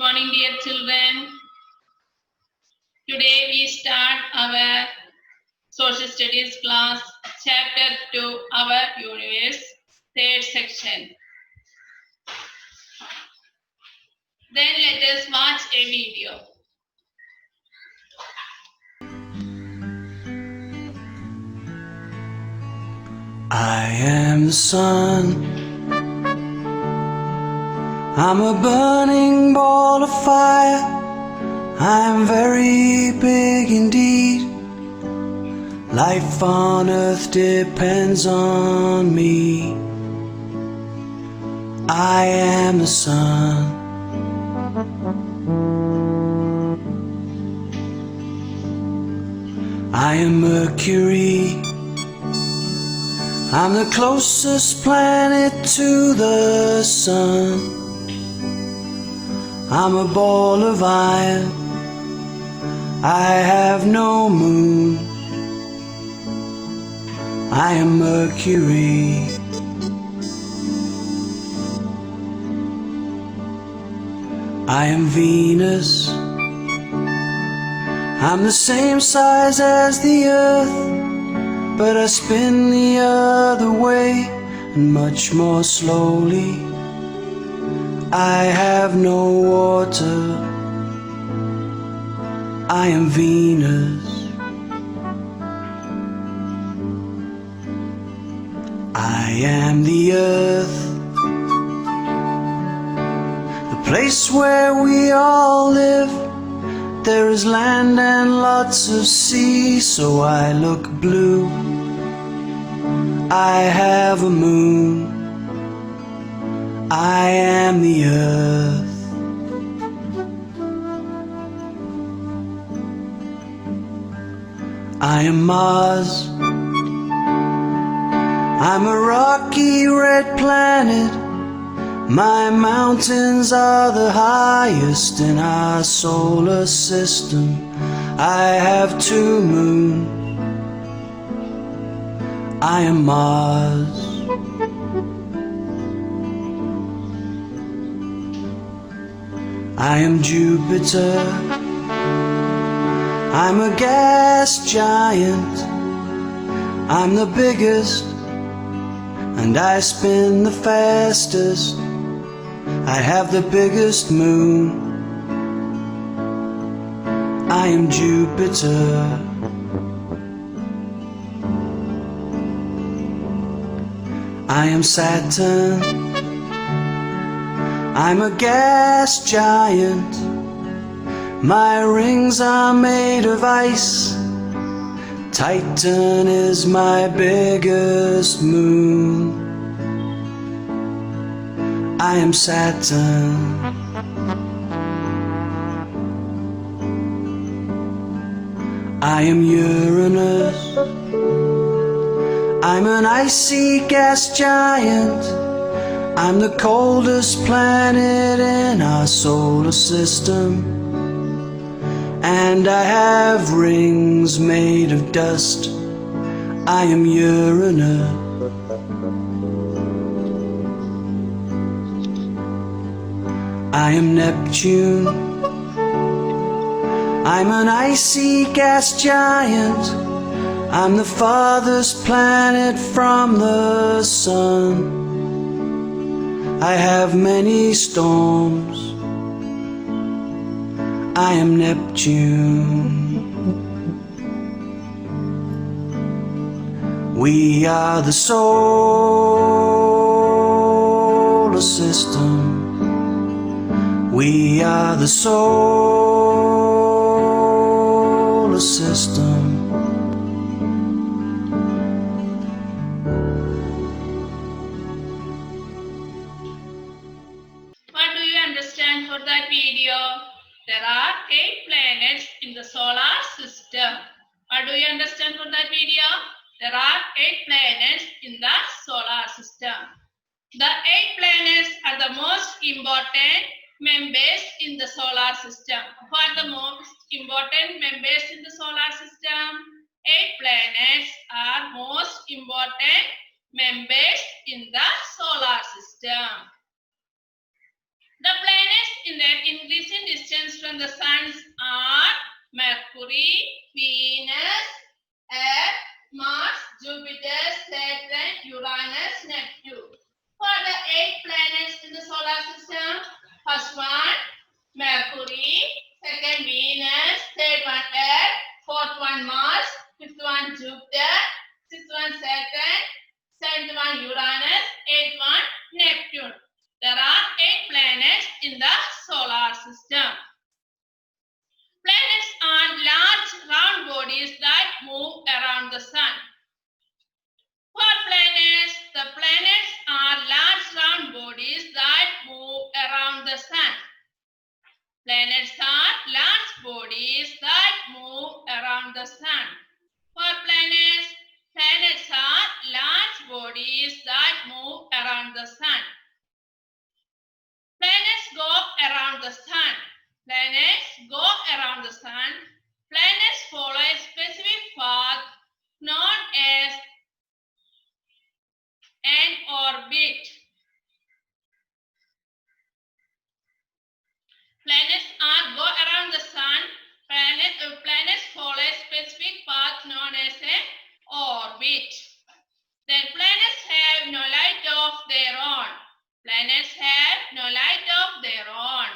morning, dear children. Today we start our social studies class, chapter 2, our universe, third section. Then let us watch a video. I am the sun. I'm a burning ball of fire. I am very big indeed. Life on earth depends on me. I am the sun. I am Mercury. I'm the closest planet to the sun. I'm a ball of iron. I have no moon. I am Mercury. I am Venus. I'm the same size as the Earth, but I spin the other way and much more slowly. I have no water. I am Venus. I am the Earth, the place where we all live. There is land and lots of sea, so I look blue. I have a moon. I am the Earth. I am Mars. I'm a rocky red planet. My mountains are the highest in our solar system. I have 2 moons. I am Mars. I am Jupiter. I'm a gas giant. I'm the biggest, and I spin the fastest. I have the biggest moon. I am Jupiter. I am Saturn. I'm a gas giant. My rings are made of ice. Titan is my biggest moon. I am Saturn. I am Uranus. I'm an icy gas giant. I'm the coldest planet in our solar system. And I have rings made of dust. I am Uranus. I am Neptune. I'm an icy gas giant. I'm the farthest planet from the sun. I have many storms. I am Neptune. We are the solar system. We are the solar system. What do you understand for that video? There are 8 planets in the solar system. What do you understand for that video? There are 8 planets in the solar system. The 8 planets are the most important members in the solar system. Who are the most important members in the solar system? 8 planets are most important members in the solar system. The planets in their increasing distance from the suns are Mercury, Venus, Earth, Mars, Jupiter, Saturn, Uranus, Neptune. For the 8 planets in the solar system, first one Mercury, second Venus, third one Earth, fourth one Mars, fifth one Jupiter, sixth one Saturn, seventh one Uranus, eighth one Neptune. There are 8 planets in the solar system. Planets are large round bodies that move around the sun. For planets, the planets are large round bodies that move around the sun. Planets are large bodies that move around the sun. For planets, planets are large bodies that move around the sun. Planets go around the sun. Planets go around the sun. Planets follow a specific path known as an orbit. Planets go around the sun. Planets follow a specific path known as an orbit. Then planets have no light of their own. Planets have no light of their own.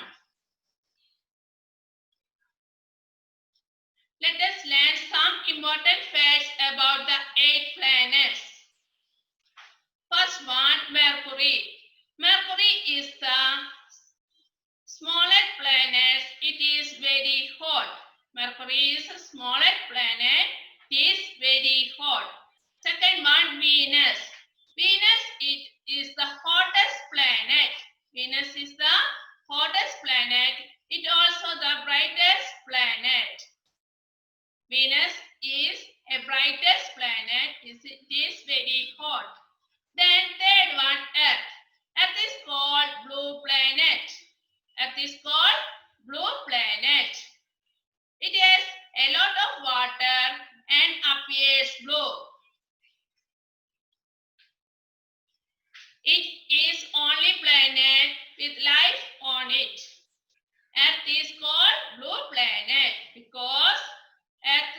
Let us learn some important facts about the 8 planets. First one, Mercury. Mercury is the smallest planet. It is very hot. Mercury is a smallest planet. It is very hot. Second one, Venus. Venus is the hottest planet. Venus is the hottest planet. It also the brightest planet. Venus is a brightest planet. It is very hot. Then third one, Earth. Earth is called blue planet. Earth is called blue planet. It has a lot of water and appears blue. It is only planet with life on it. Earth is called blue planet because Earth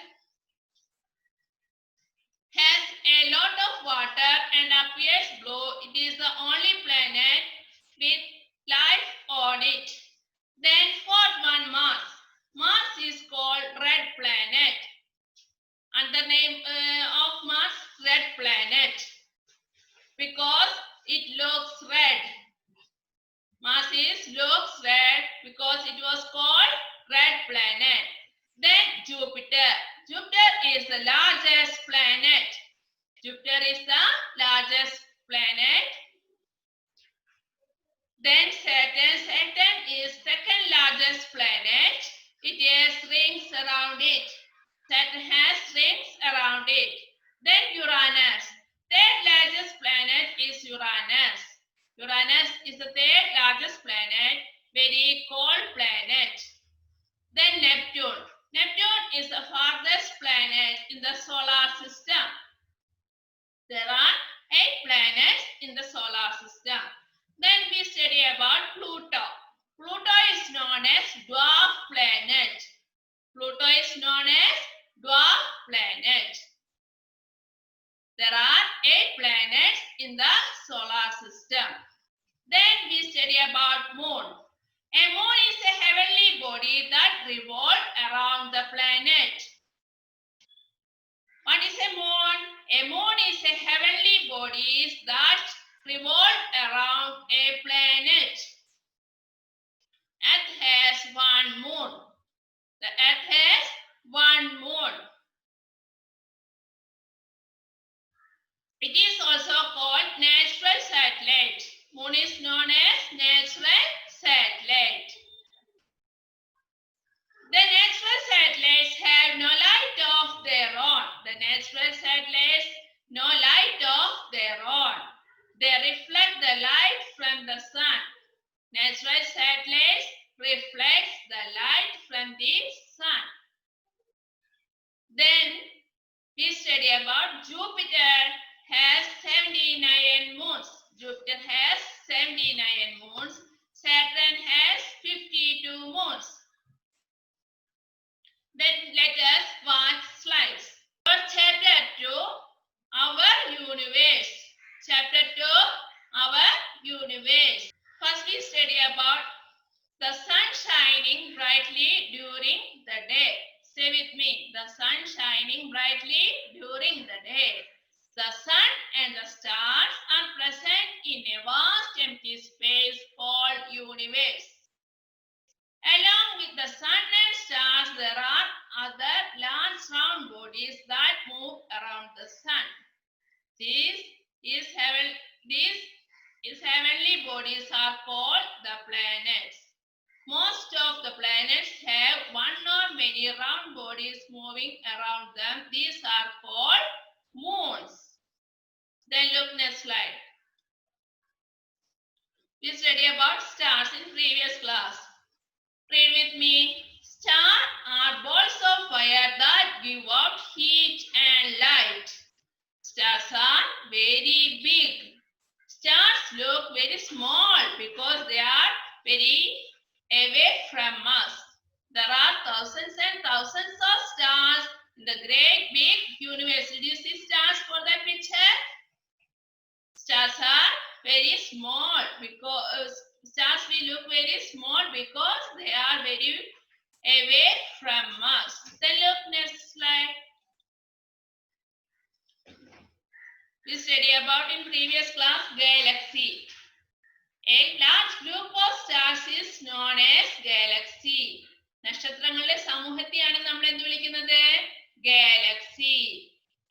has a lot of water and appears blue. It is the only planet with life on it. Then fourth one, Mars. Mars is called red planet. And the name of Mars, red planet, because it looks red. Mars looks red because it was called red planet. Then Jupiter. Jupiter is the largest planet. Jupiter is the largest planet. Then Saturn. Saturn is second largest planet. It has rings around it. Saturn has rings around it. Then Uranus. Third largest planet is Uranus. Uranus is the third largest planet, very cold planet. Then Neptune. Neptune is the farthest planet in the solar system. There are 8 planets in the solar system. Then we study about Pluto. Pluto is known as dwarf planet. Pluto is known as dwarf planet. There are 8 planets in the solar system. Then we study about Moon. A moon is a heavenly body that revolves around the planet. What is a moon? A moon is a heavenly body that revolves around a planet. Earth has one moon. The Earth has one moon. It is also called natural satellite. Moon is known as natural satellite. The natural satellites have no light of their own. The natural satellites no light of their own. They reflect the light from the sun. Natural satellites reflect the light from the sun. Then we study about Jupiter has 79 moons. Jupiter has 79 moons. Saturn has 50 moons. Then let us watch slides. For chapter 2, our universe. Chapter 2, our universe. First we study about the sun shining brightly during the day. Say with me, the sun shining brightly during the day. The sun and the stars are present in a vast empty space called universe. Along with the sun and stars, there are other large round bodies that move around the sun. These heavenly bodies are called the planets. Most of the planets have one or many round bodies moving around them. These are called moons. Then look next slide. We study about stars in previous class. Read with me. Stars are balls of fire that give out heat and light. Stars are very big. Stars look very small because they are very away from us. There are thousands and thousands of stars in the great big universe. Did you see stars for that picture? Stars are very small because stars will look very small because they are very away from us. Then look next slide. We study about in previous class galaxy. A large group of stars is known as galaxy. നക്ഷത്രങ്ങളുടെ സമൂഹത്തെയാണ് നമ്മൾ എന്ത് വിളിക്കുന്നത്? Galaxy.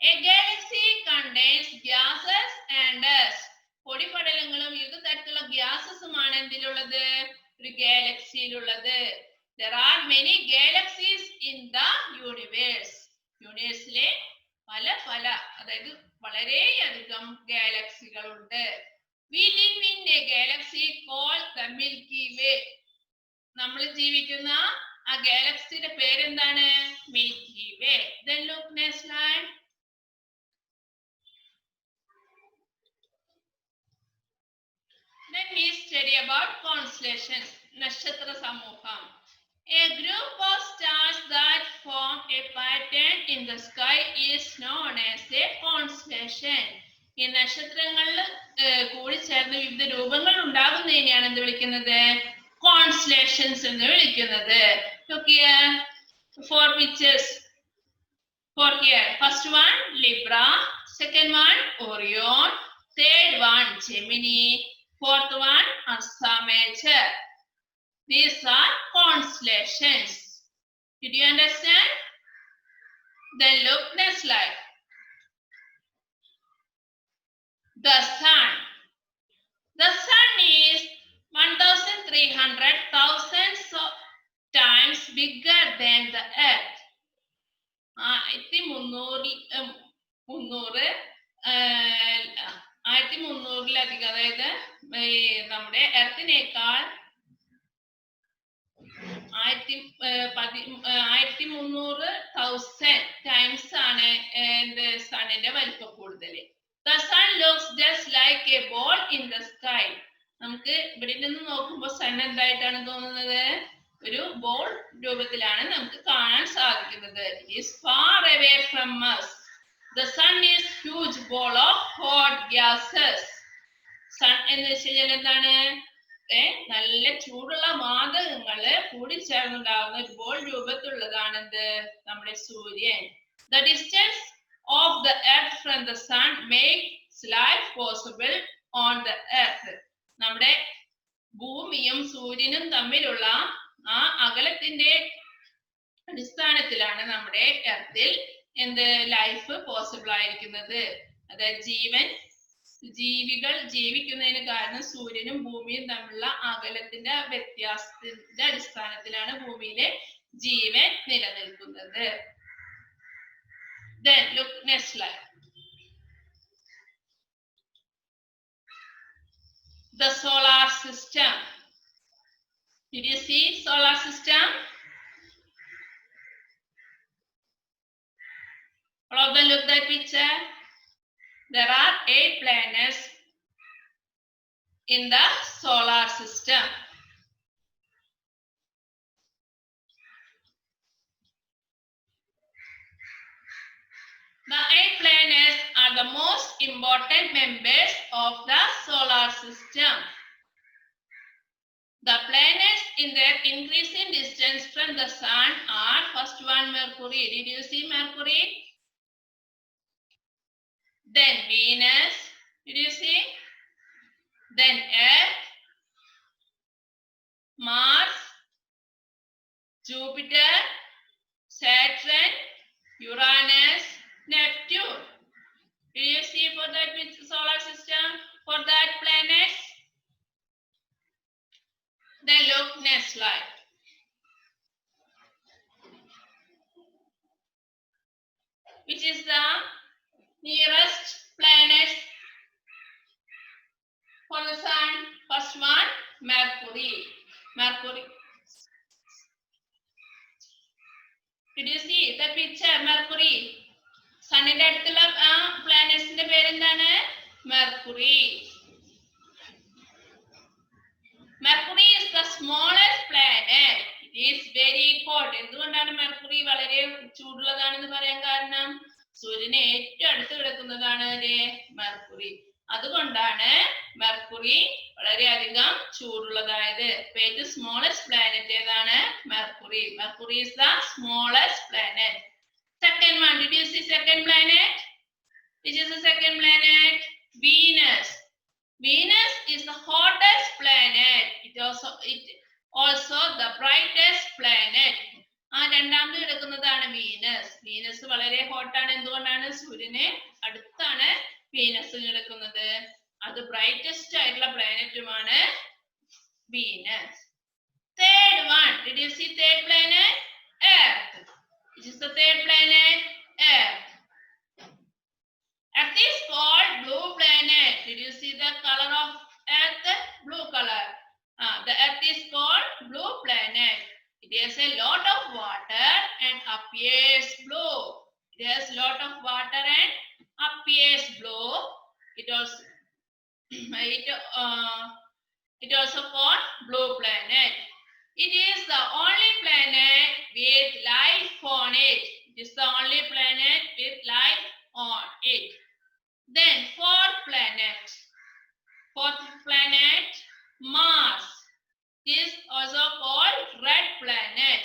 A galaxy contains gases and dust. പൊടിപടലങ്ങളും വിവിധ തരത്തിലുള്ള ഗ്യാസസുമാണ് എന്തിലുള്ളത്? ഒരു ഗാലക്സിയിലുള്ളത്. There are many galaxies in the universe. യൂണിവേഴ്സിലെ പല അതായത് വളരെയധികം ഗാലക്സികളുണ്ട്. We live in a galaxy called the Milky Way. നമ്മൾ ജീവിക്കുന്ന ആ ഗാലക്സിയുടെ പേരെന്താണ്? Milky Way. Then look next slide. Then we study about constellations. നക്ഷത്ര സമൂഹം. A group of stars that form a pattern in the sky is known as a constellation. ഈ നക്ഷത്രങ്ങളിൽ കൂടി ചേർന്ന് വിവിധ രൂപങ്ങൾ ഉണ്ടാകുന്നതിനെയാണ് എന്ത് വിളിക്കുന്നത്? Constellations എന്ന് വിളിക്കുന്നത്. Look here, 4 pictures for here. First one Libra, second one Orion, third one Gemini, fourth one Ursa Major. These are constellations. Did you understand? Then look next slide. The sun. The sun is 1,300,000 times bigger than the earth. 1300ലധികം അതായത് നമ്മുടെ എർത്തിനേക്കാൾ 1300,000 times ആണ് സണ്ണിന്റെ വലിപ്പം കൂടുതൽ. The sun looks just like a ball in the sky. നമുക്ക് ഇവിടെ നിന്ന് നോക്കുമ്പോൾ sun എന്തായിട്ടാണ് തോന്നുന്നത്? ഒരു ബോൾ രൂപത്തിലാണ് നമുക്ക് കാണാൻ സാധിക്കുന്നത്. It is far away from us. The sun is huge ball of hot gases. Sun എന്ന് വെച്ചാൽ എന്താണ്? നല്ല ചൂടുള്ള വാതകങ്ങള് കൂടിച്ചേർന്നുണ്ടാകുന്ന ഒരു ബോൾ രൂപത്തിലുള്ളതാണ് നമ്മുടെ സൂര്യൻ. The distance of the earth from the sun makes life possible on the earth. നമ്മുടെ ഭൂമിയും സൂര്യനും തമ്മിലുള്ള ആ അകലത്തിന്റെ അടിസ്ഥാനത്തിലാണ് നമ്മുടെ എർത്തിൽ ലൈഫ് പോസിബിൾ ആയിരിക്കുന്നത്. അതായത് ജീവികൾ ജീവിക്കുന്നതിന് കാരണം സൂര്യനും ഭൂമിയും തമ്മിലുള്ള അകലത്തിന്റെ വ്യത്യാസത്തിന്റെ അടിസ്ഥാനത്തിലാണ് ഭൂമിയിലെ ജീവൻ നിലനിൽക്കുന്നത്. Then look next slide. The solar system. Did you see solar system? All of them look at that picture. There are 8 planets in the solar system. important members of the solar system. The planets in their increasing distance from the sun are first one Mercury. Did you see Mercury? Then Venus. Did you see? Then Earth, Mars, Jupiter, Saturn, Uranus, Neptune. Do you see for that solar system? For that planets? Then look next slide. Which is the nearest planet for the sun? First one, Mercury. Mercury. Did you see the picture? Mercury. Sunന്റെ അടുത്തുള്ള പ്ലാനറ്റ്സിന്റെ പേരെന്താണ്? Mercury. Mercury is the smallest planet. It is very hot. എന്തുകൊണ്ടാണ് mercury വളരെ ചൂടുള്ളതാണെന്ന് പറയാൻ കാരണം? സൂര്യനെ ഏറ്റവും അടുത്ത് കിടക്കുന്നതാണ് മെർക്കുറി. അതുകൊണ്ടാണ് മെർക്കുറി വളരെയധികം ചൂടുള്ളതായത്. ഏറ്റവും സ്മോളസ്റ്റ് പ്ലാനറ്റ് ഏതാണ്? Mercury. Mercury is the smallest planet. Second one, did you see second planet? Which is the second planet? Venus. Venus is the hottest planet. It also the brightest planet. രണ്ടാമത് കിടക്കുന്നതാണ് Venus. Venus വളരെ ഹോട്ടാണ്. എന്തുകൊണ്ടാണ്? സൂര്യനെ അടുത്താണ് Venus കിടക്കുന്നത്. അത് brightest ആയിട്ടുള്ള പ്ലാനറ്റുമാണ് Venus. Third one, did you see third planet? Earth. Which is the third planet? Earth. Earth is called blue planet. Did you see the color of Earth? Blue color. The Earth is called blue planet. It has a lot of water and appears blue. It has lot of water and appears blue. It also called blue planet. It is the only planet with life on it. It is the only planet with life on it. Then fourth planet, Mars. It is also called red planet.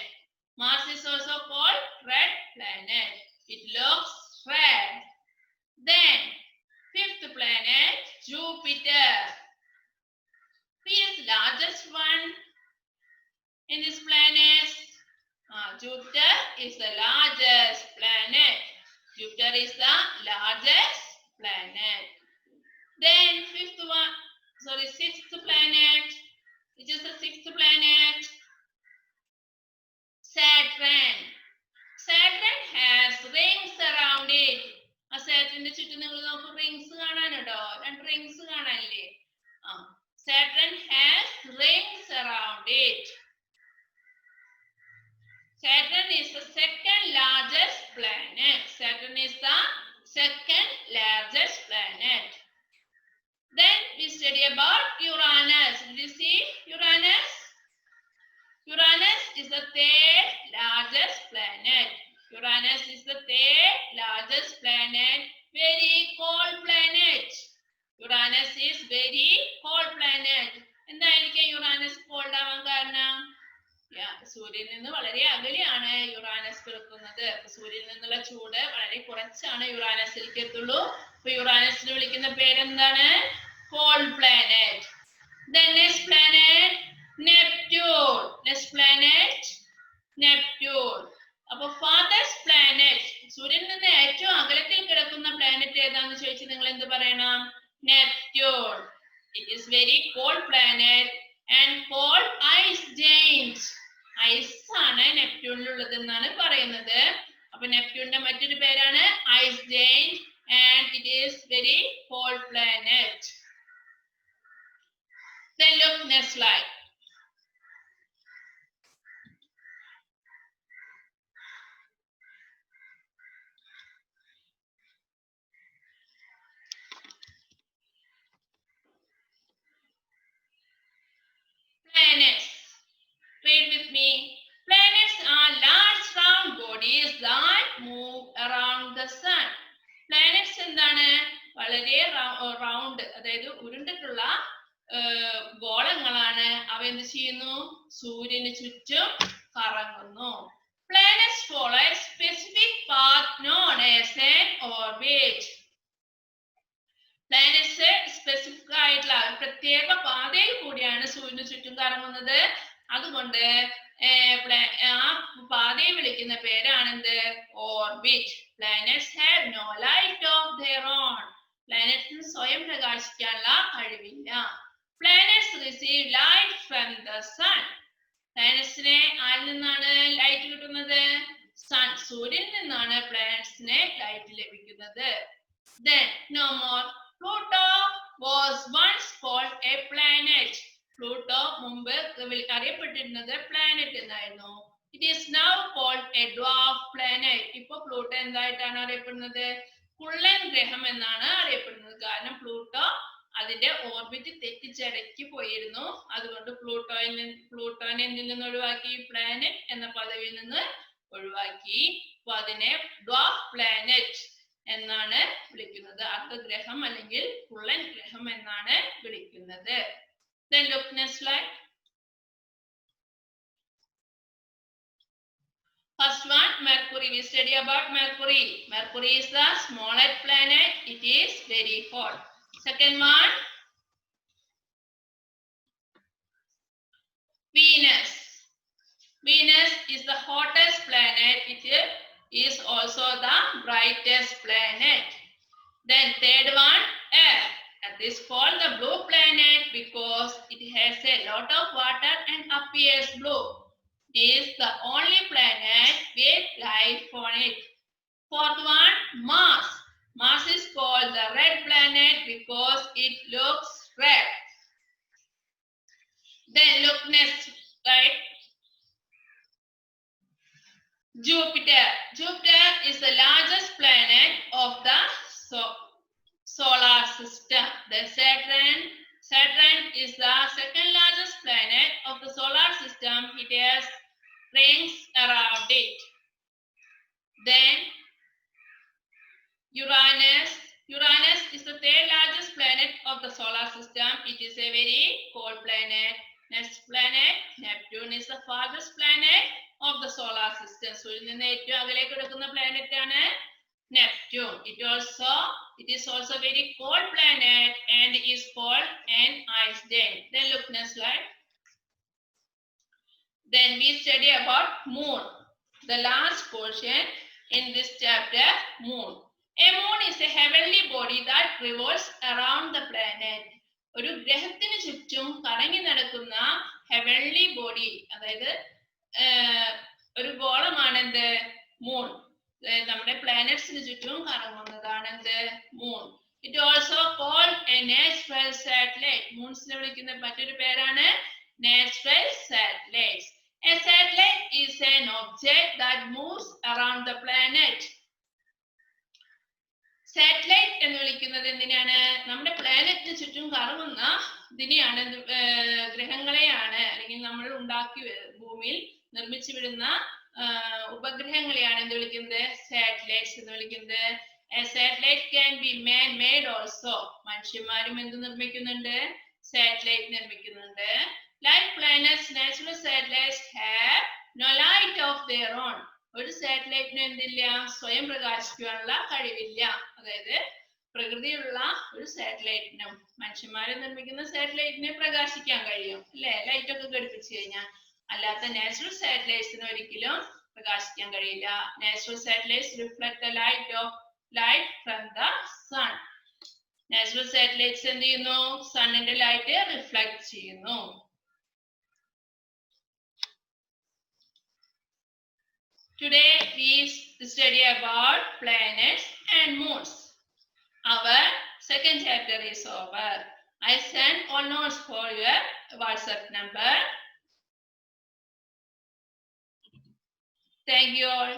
Mars is also called red planet. It looks red. Then fifth planet, Jupiter. Who is largest one in this planet? Jupiter is the largest planet. Jupiter is the largest planet. Then sixth planet. Which is the sixth planet? Saturn. Saturn has rings around it. Saturnന്റെ ചുറ്റും നിങ്ങൾ നോക്കൂ, rings കാണാനുണ്ടോ? രണ്ട് rings കാണാനില്ലേ? Saturn has rings around it. Saturn is the second largest planet. Saturn is the second largest planet. Then we study about Uranus. Did you see Uranus? Uranus is the third largest planet. Uranus is the third largest planet. Very cold planet. Uranus is very cold planet. എന്തായിരിക്കും Uranus called ആവാൻ കാരണം? സൂര്യനിൽ നിന്ന് വളരെ അകലെയാണ് Uranus കിടക്കുന്നത്. സൂര്യനിൽ നിന്നുള്ള ചൂട് വളരെ കുറച്ചാണ് യുറാനസിലേക്ക് എത്തുള്ളൂ. അപ്പൊ യുറാനസിനെ വിളിക്കുന്ന പേരെന്താണ്? Cold planet. Then next planet, Neptune. Next planet, Neptune. അപ്പൊ farthest planet, സൂര്യനിൽ നിന്ന് ഏറ്റവും അകലത്തിൽ കിടക്കുന്ന പ്ലാനറ്റ് ഏതാണെന്ന് ചോദിച്ചാൽ നിങ്ങൾ എന്ത് പറയണം? Neptune. It is very cold planet and called ice giant. Ice ആണ് നെപ്റ്റ്യൂണിലുള്ളത് എന്നാണ് പറയുന്നത്. അപ്പൊ നെപ്റ്റ്യൂണിന്റെ മറ്റൊരു പേരാണ് ice giant and it is very cold planet. Then look next slide. Planets. Read with me. Planets are large round bodies that move around the sun. Planets എന്താണ്? വളരെ റൗണ്ട്, അതായത് ഉരുണ്ടിട്ടുള്ള ഗോളങ്ങളാണ്. അവ എന്ത് ചെയ്യുന്നു? സൂര്യന് ചുറ്റും കറങ്ങുന്നു. Planets follow a specific path known as an orbit. Planets specific ആയിട്ടുള്ള ഒരു പ്രത്യേക പാതയിൽ കൂടിയാണ് സൂര്യന് ചുറ്റും കറങ്ങുന്നത്. അതുകൊണ്ട് ആ പാതയെ വിളിക്കുന്ന പേരാണെന്ത്? Orbit. Planets have no light of their own. പ്ലാനറ്റ്സിന് സ്വയം പ്രകാശിക്കാനുള്ള കഴിവില്ല. Planets receive light from the sun. പ്ലാനറ്റ്സിനെ ആരിൽ നിന്നാണ് ലൈറ്റ് കിട്ടുന്നത്? സൺ, സൂര്യനിൽ നിന്നാണ് പ്ലാനറ്റ്സിനെ ലൈറ്റ് ലഭിക്കുന്നത്. Then no more. Pluto was once called a planet. Pluto മുമ്പ് അറിയപ്പെട്ടിരുന്നത് പ്ലാനറ്റ് എന്നായിരുന്നു. It is now called a dwarf planet. ഇപ്പോൾ പ്ലൂട്ടോ എന്തായിട്ടാണ് അറിയപ്പെടുന്നത്? കുള്ളൻ ഗ്രഹം എന്നാണ് അറിയപ്പെടുന്നത്. കാരണം പ്ലൂട്ടോ അതിന്റെ ഓർബിറ്റ് തെറ്റിച്ചടക്കി പോയിരുന്നു. അതുകൊണ്ട് പ്ലൂട്ടോനെ എന്തിൽ നിന്ന് ഒഴിവാക്കി? പ്ലാനറ്റ് എന്ന പദവിയിൽ നിന്ന് ഒഴിവാക്കി. അപ്പൊ അതിനെ ഡ്വാർഫ് പ്ലാനറ്റ് എന്നാണ് വിളിക്കുന്നത്. അർദ്ധഗ്രഹം അല്ലെങ്കിൽ കുള്ളൻ ഗ്രഹം എന്നാണ് വിളിക്കുന്നത്. Then look next slide. First one, Mercury. We study about Mercury. Mercury is the smallest planet. It is very hot. Second one, Venus. Venus is the hottest planet. It is also the brightest planet. Then third one, Earth. Earth is called the blue planet because it has a lot of water and appears blue. It is the only planet with life on it. Fourth one, Mars. Mars is called the red planet because it looks red. Then look next, right? Jupiter. Jupiter is the largest planet of the solar system. The Saturn is the second largest planet of the solar system. It has rings around it. Then Uranus. Uranus is the third largest planet of the solar system. It is a very cold planet. Next planet, Neptune, is the farthest planet of the solar system. സൂര്യനിൽ നിന്ന് ഏറ്റവും അകലേക്ക് കിടക്കുന്ന planet ആണ് Neptune. It is also very cold planet and is called an ice giant. Then look next slide. Then we study about Moon. The last portion in this chapter, Moon. A moon is a heavenly body that revolves around the planet. ഒരു ഗ്രഹത്തിന് ചുറ്റും കറങ്ങി നടക്കുന്ന heavenly body, അതായത് ഒരു ഗോളമാണ് എന്ത്? Moon. നമ്മുടെ പ്ലാനറ്റ്സിന് ചുറ്റും കറങ്ങുന്നതാണ് എന്ത്? Moon. It also called a natural satellite. മൂൺസിനെ വിളിക്കുന്ന മറ്റൊരു പേരാണ് natural satellites. A satellite is an object that moves around the planet. Satellite എന്ന് വിളിക്കുന്നത് എന്തിനാണ്? നമ്മുടെ പ്ലാനറ്റിന് ചുറ്റും കറങ്ങുന്ന ഇതിനെയാണ്, ഗ്രഹങ്ങളെയാണ്, അല്ലെങ്കിൽ നമ്മൾ ഉണ്ടാക്കി ഭൂമിയിൽ നിർമ്മിച്ചു വിടുന്ന ഉപഗ്രഹങ്ങളെയാണ് എന്ത് വിളിക്കുന്നത്? സാറ്റലൈറ്റ്സ് എന്ന് വിളിക്കുന്നത്. A satellite can be man-made also. മനുഷ്യന്മാരും എന്ത് നിർമ്മിക്കുന്നുണ്ട്? Satellite നിർമ്മിക്കുന്നുണ്ട്. Like planets, natural satellites have no light of their own. ഒരു സാറ്റലൈറ്റിന് എന്തില്ല? സ്വയം പ്രകാശിക്കാനുള്ള കഴിവില്ല. അതായത് പ്രകൃതിയുള്ള ഒരു സാറ്റലൈറ്റിനും മനുഷ്യന്മാരെ നിർമ്മിക്കുന്ന സാറ്റലൈറ്റിനെ പ്രകാശിക്കാൻ കഴിയും, അല്ലെ? ലൈറ്റ് ഒക്കെ ഘടിപ്പിച്ചു കഴിഞ്ഞാൽ. അല്ലാത്ത നാച്ചുറൽ സാറ്റലൈറ്റ്സിന് ഒരിക്കലും പ്രകാശിക്കാൻ കഴിയില്ല. Natural satellites reflect the light from the sun. Natural satellites എന്ത് ചെയ്യുന്നു? സണ്ണിന്റെ ലൈറ്റ് റിഫ്ലക്ട് ചെയ്യുന്നു. Today we study about planets and moons. Our second chapter is over. I send all notes for your WhatsApp number. Thank you all.